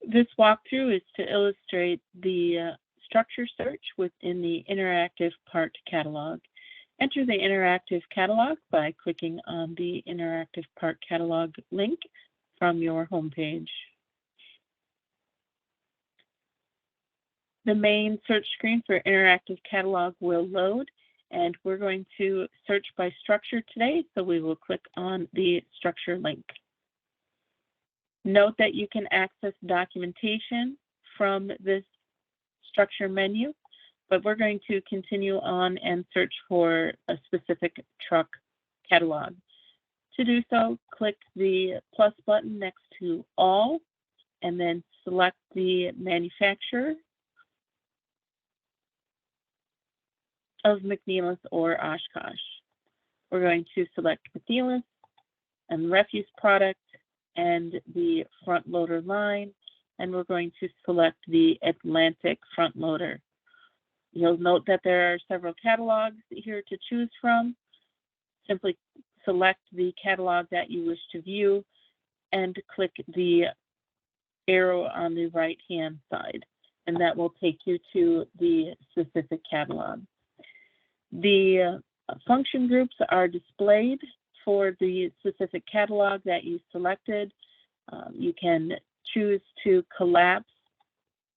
This walkthrough is to illustrate the structure search within the interactive part catalog. Enter the interactive catalog by clicking on the interactive part catalog link from your homepage. The main search screen for interactive catalog will load, and we're going to search by structure today, so we will click on the structure link. Note that you can access documentation from this structure menu, but we're going to continue on and search for a specific truck catalog. To do so, click the plus button next to all, and then select the manufacturer of McNeilus or Oshkosh. We're going to select McNeilus and refuse product and the front loader line, and we're going to select the Atlantic front loader. You'll note that there are several catalogs here to choose from. Simply select the catalog that you wish to view and click the arrow on the right-hand side, and that will take you to the specific catalog. The function groups are displayed for the specific catalog that you selected. You can choose to collapse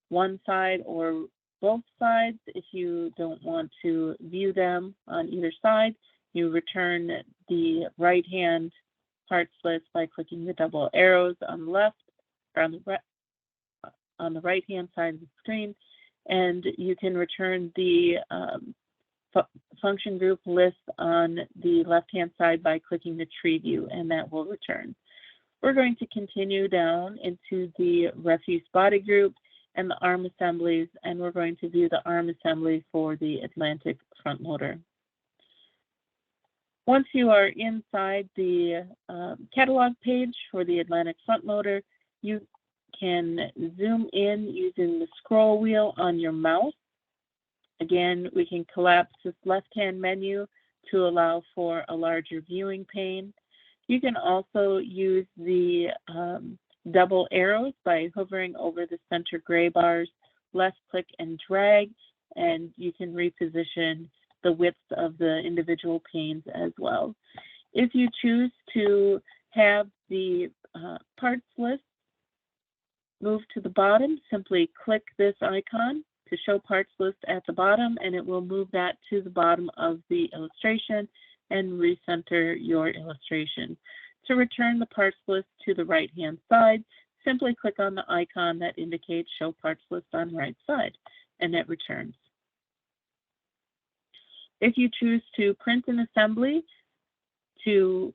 one side or both sides. If you don't want to view them on either side, you return the right-hand parts list by clicking the double arrows on the left or on the right-hand side of the screen, and you can return the function group list on the left-hand side by clicking the tree view, and that will return. We're going to continue down into the refuse body group and the arm assemblies, and we're going to view the arm assembly for the Atlantic front loader. Once you are inside the catalog page for the Atlantic front loader, you can zoom in using the scroll wheel on your mouse. Again, we can collapse this left-hand menu to allow for a larger viewing pane. You can also use the double arrows by hovering over the center gray bars, left click and drag, and you can reposition the width of the individual panes as well. If you choose to have the parts list move to the bottom, simply click this icon to show parts list at the bottom, and it will move that to the bottom of the illustration and recenter your illustration. To return the parts list to the right-hand side, simply click on the icon that indicates show parts list on right side, and it returns. If you choose to print an assembly to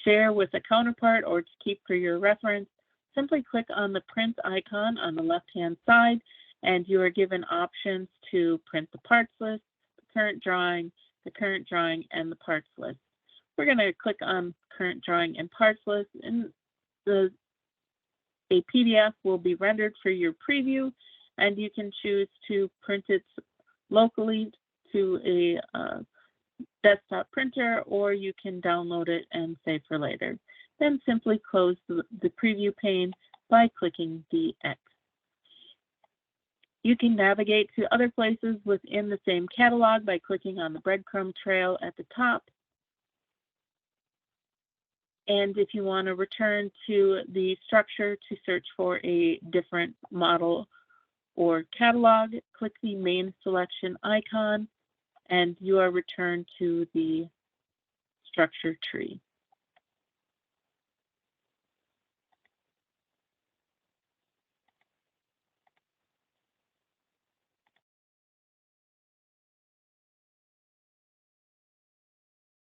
share with a counterpart or to keep for your reference, simply click on the print icon on the left-hand side, and you are given options to print the parts list, the current drawing, and the parts list. We're going to click on current drawing and parts list, and a PDF will be rendered for your preview, and you can choose to print it locally to a desktop printer, or you can download it and save for later. Then simply close the preview pane by clicking the X. You can navigate to other places within the same catalog by clicking on the breadcrumb trail at the top. And if you want to return to the structure to search for a different model or catalog, click the main selection icon, and you are returned to the structure tree.